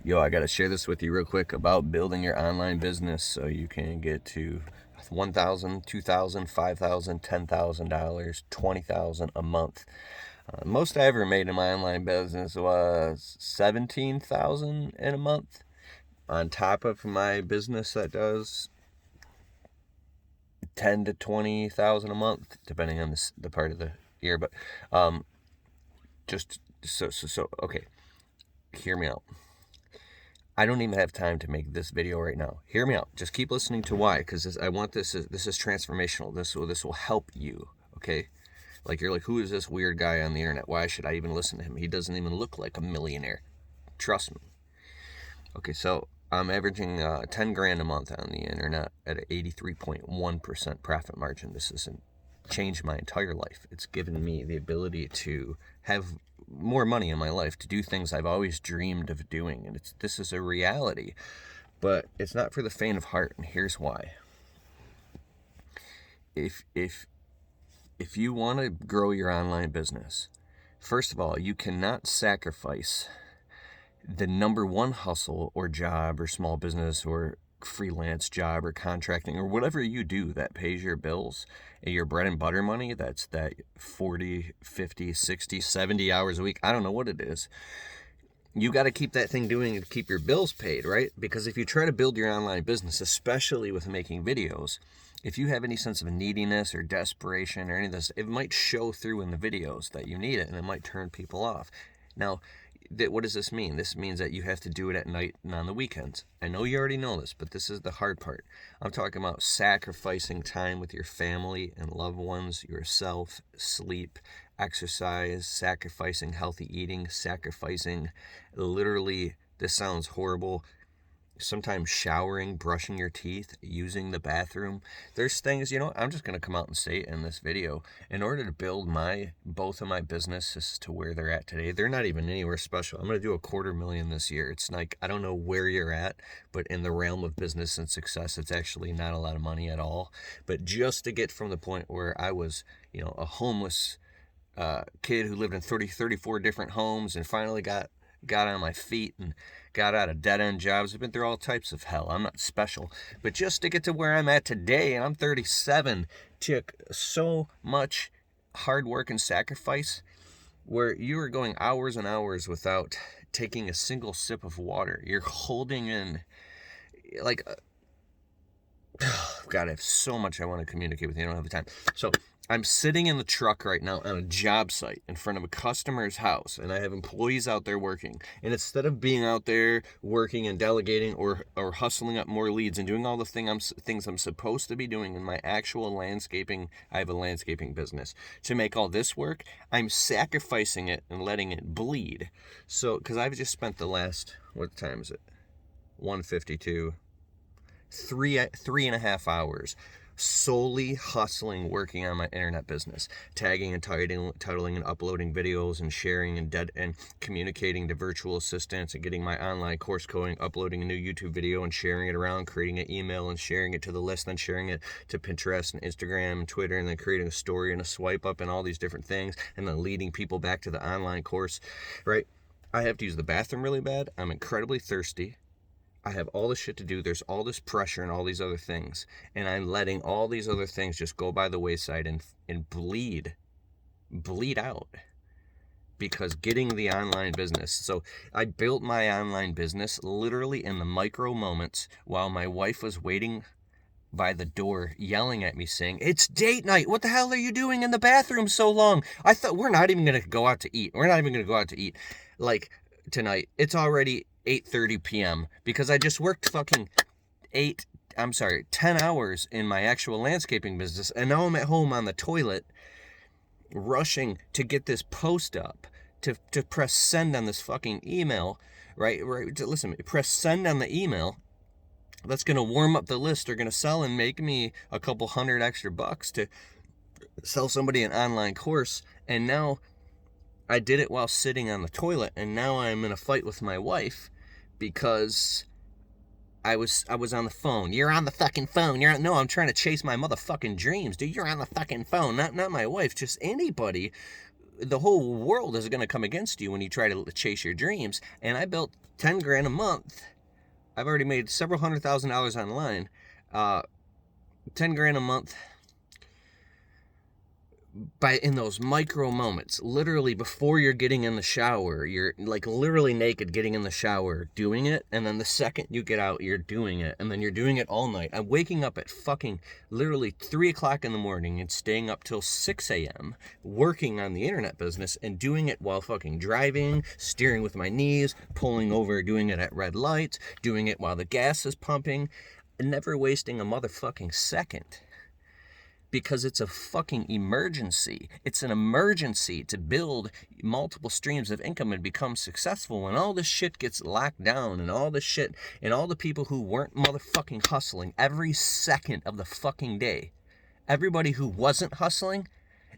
Yo, I got to share this with you real quick about building your online business so you can get to $1,000, $2,000, $5,000, $10,000, $20,000 a month. Most I ever made in my online business was $17,000 in a month. On top of my business that does $10,000 to $20,000 a month, depending on the part of the year. But just so okay, hear me out. I don't even have time to make this video right now. Hear me out. Just keep listening to why, because I want this. This is transformational. This will help you. Okay, like you're like, who is this weird guy on the internet? Why should I even listen to him? He doesn't even look like a millionaire. Trust me. Okay, so I'm averaging 10 grand a month on the internet at an 83.1% profit margin. This hasn't changed my entire life. It's given me the ability to have more money in my life, to do things I've always dreamed of doing, and this is a reality. But it's not for the faint of heart, and here's why. If you want to grow your online business, first of all, you cannot sacrifice the number one hustle or job or small business or freelance job or contracting or whatever you do that pays your bills and your bread and butter money. That's that 40, 50, 60, 70 hours a week. I don't know what it is. You got to keep that thing doing to keep your bills paid, right? Because if you try to build your online business, especially with making videos, if you have any sense of neediness or desperation or any of this, it might show through in the videos that you need it, and it might turn people off. Now, what does this mean? This means that you have to do it at night and on the weekends. I know you already know this, but this is the hard part. I'm talking about sacrificing time with your family and loved ones, yourself, sleep, exercise, sacrificing healthy eating, sacrificing literally, this sounds horrible, sometimes showering, brushing your teeth, using the bathroom. There's things, I'm just going to come out and say it in this video. In order to build both of my businesses to where they're at today, they're not even anywhere special. I'm going to do $250,000 this year. It's like, I don't know where you're at, but in the realm of business and success, it's actually not a lot of money at all. But just to get from the point where I was, a homeless kid who lived in 34 different homes and finally got on my feet and got out of dead-end jobs. I've been through all types of hell. I'm not special. But just to get to where I'm at today, and I'm 37, took so much hard work and sacrifice, where you are going hours and hours without taking a single sip of water. You're holding in, like, God, I have so much I want to communicate with you. I don't have the time. So I'm sitting in the truck right now on a job site in front of a customer's house, and I have employees out there working. And instead of being out there working and delegating or hustling up more leads and doing all the things I'm supposed to be doing in my actual landscaping, I have a landscaping business, to make all this work, I'm sacrificing it and letting it bleed. So, because I've just spent the last, what time is it? 1:52, 3.5 hours solely hustling, working on my internet business, tagging and titling and uploading videos and sharing and communicating to virtual assistants and getting my online course going, uploading a new YouTube video and sharing it around, creating an email and sharing it to the list, then sharing it to Pinterest and Instagram and Twitter, and then creating a story and a swipe up and all these different things, and then leading people back to the online course, right? I have to use the bathroom really bad. I'm incredibly thirsty. I have all this shit to do. There's all this pressure and all these other things. And I'm letting all these other things just go by the wayside and bleed out. Because getting the online business. So I built my online business literally in the micro moments while my wife was waiting by the door yelling at me saying, "It's date night. What the hell are you doing in the bathroom so long? I thought we're not even going to go out to eat. We're not even going to go out to eat. Tonight. It's already 8:30 p.m. because I just worked fucking 10 hours in my actual landscaping business, and now I'm at home on the toilet rushing to get this post up, to press send on this fucking email, right? Listen, press send on the email. That's going to warm up the list. They're going to sell and make me a couple $100 extra to sell somebody an online course, and now I did it while sitting on the toilet, and now I'm in a fight with my wife because I was on the phone. You're on the fucking phone. No, I'm trying to chase my motherfucking dreams, dude. You're on the fucking phone. Not my wife, just anybody the whole world is going to come against you when you try to chase your dreams. And I built 10 grand a month. I've already made several $100,000 online. 10 grand a month in those micro moments, literally before you're getting in the shower, you're like literally naked getting in the shower doing it, and then the second you get out you're doing it, and then you're doing it all night. I'm waking up at fucking literally 3 o'clock in the morning and staying up till 6 a.m. working on the internet business, and doing it while fucking driving, steering with my knees, pulling over, doing it at red lights, doing it while the gas is pumping, and never wasting a motherfucking second. Because it's a fucking emergency. It's an emergency to build multiple streams of income and become successful. When all this shit gets locked down, and all this shit, and all the people who weren't motherfucking hustling every second of the fucking day, everybody who wasn't hustling,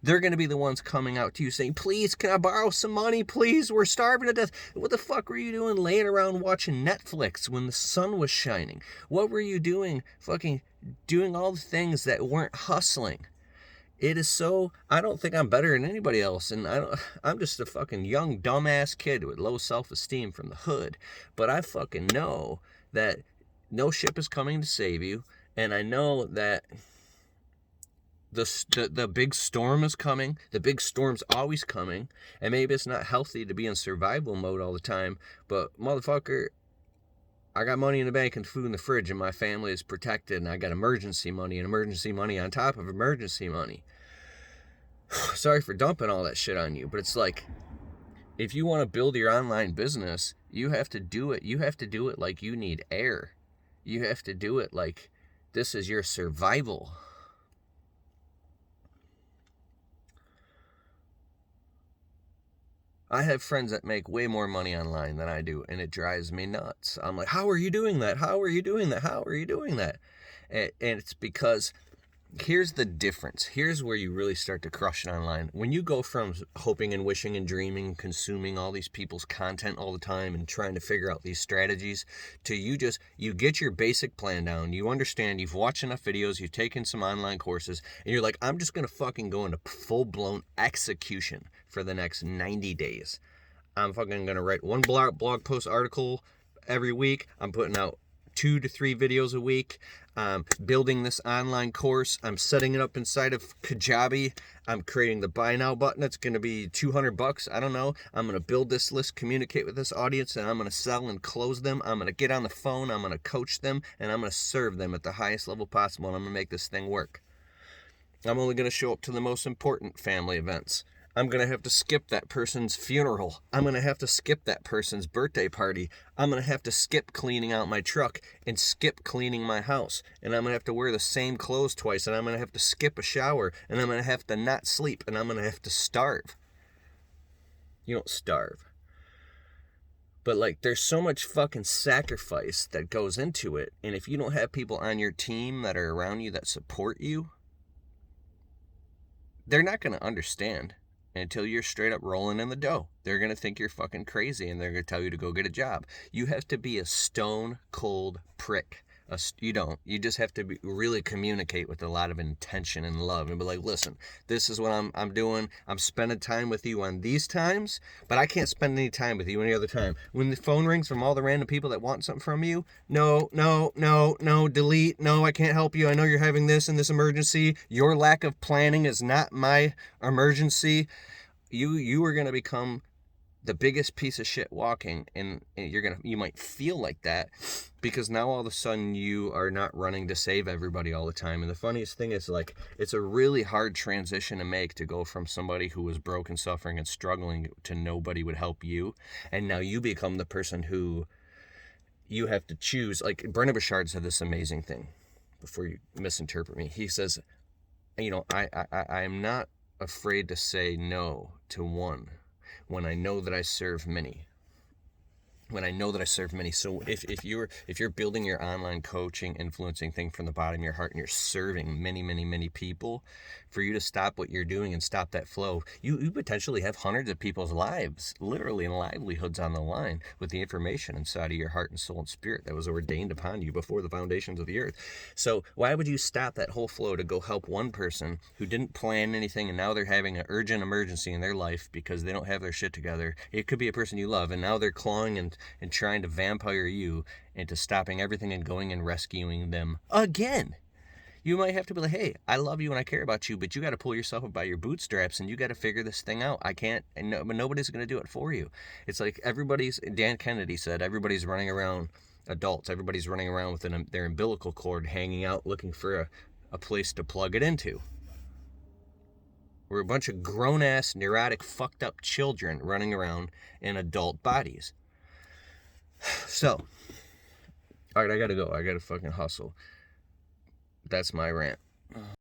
they're going to be the ones coming out to you saying, please, can I borrow some money? Please, we're starving to death. What the fuck were you doing laying around watching Netflix when the sun was shining? What were you doing fucking doing all the things that weren't hustling? It is so, I don't think I'm better than anybody else, and I'm just a fucking young dumbass kid with low self-esteem from the hood, but I fucking know that no ship is coming to save you, and I know that the big storm is coming. The big storm's always coming, and maybe it's not healthy to be in survival mode all the time, but motherfucker, I got money in the bank and food in the fridge, and my family is protected, and I got emergency money and emergency money on top of emergency money. Sorry for dumping all that shit on you, but it's like, if you want to build your online business, you have to do it. You have to do it like you need air. You have to do it like this is your survival. I have friends that make way more money online than I do, and it drives me nuts. I'm like, how are you doing that? How are you doing that? How are you doing that? And it's because here's the difference. Here's where you really start to crush it online. When you go from hoping and wishing and dreaming, consuming all these people's content all the time and trying to figure out these strategies, to you get your basic plan down, you understand, you've watched enough videos, you've taken some online courses, and you're like, I'm just going to fucking go into full-blown execution for the next 90 days. I'm fucking going to write one blog post article every week. I'm putting out 2 to 3 videos a week. Building this online course. I'm setting it up inside of Kajabi. I'm creating the buy now button. It's going to be $200. I don't know. I'm going to build this list, communicate with this audience, and I'm going to sell and close them. I'm going to get on the phone. I'm going to coach them, and I'm going to serve them at the highest level possible, and I'm going to make this thing work. I'm only going to show up to the most important family events. I'm going to have to skip that person's funeral. I'm going to have to skip that person's birthday party. I'm going to have to skip cleaning out my truck and skip cleaning my house. And I'm going to have to wear the same clothes twice. And I'm going to have to skip a shower. And I'm going to have to not sleep. And I'm going to have to starve. You don't starve. But like, there's so much fucking sacrifice that goes into it. And if you don't have people on your team that are around you that support you, they're not going to understand. Until you're straight up rolling in the dough. They're going to think you're fucking crazy, and they're going to tell you to go get a job. You have to be a stone cold prick. You don't. You just have to really communicate with a lot of intention and love and be like, listen, this is what I'm doing. I'm spending time with you on these times, but I can't spend any time with you any other time. When the phone rings from all the random people that want something from you, no, delete. No, I can't help you. I know you're having this and this emergency. Your lack of planning is not my emergency. You are going to become the biggest piece of shit walking, and you might feel like that because now all of a sudden you are not running to save everybody all the time. And the funniest thing is, like, it's a really hard transition to make, to go from somebody who was broke and suffering and struggling to nobody would help you, and now you become the person who you have to choose. Like, Brendon Burchard said this amazing thing, before you misinterpret me. He says, I am not afraid to say no to one when I know that I serve many. when I know that I serve many. So if you're building your online coaching, influencing thing from the bottom of your heart, and you're serving many people, for you to stop what you're doing and stop that flow, you potentially have hundreds of people's lives, literally, and livelihoods on the line with the information inside of your heart and soul and spirit that was ordained upon you before the foundations of the earth. So why would you stop that whole flow to go help one person who didn't plan anything, and now they're having an urgent emergency in their life because they don't have their shit together? It could be a person you love, and now they're clawing and trying to vampire you into stopping everything and going and rescuing them again. You might have to be like, hey, I love you and I care about you, but you got to pull yourself up by your bootstraps and you got to figure this thing out. I can't, and no, but nobody's going to do it for you. It's like Dan Kennedy said, everybody's running around, adults, everybody's running around with their umbilical cord hanging out looking for a place to plug it into. We're a bunch of grown-ass, neurotic, fucked up children running around in adult bodies. So, all right, I gotta go. I gotta fucking hustle. That's my rant.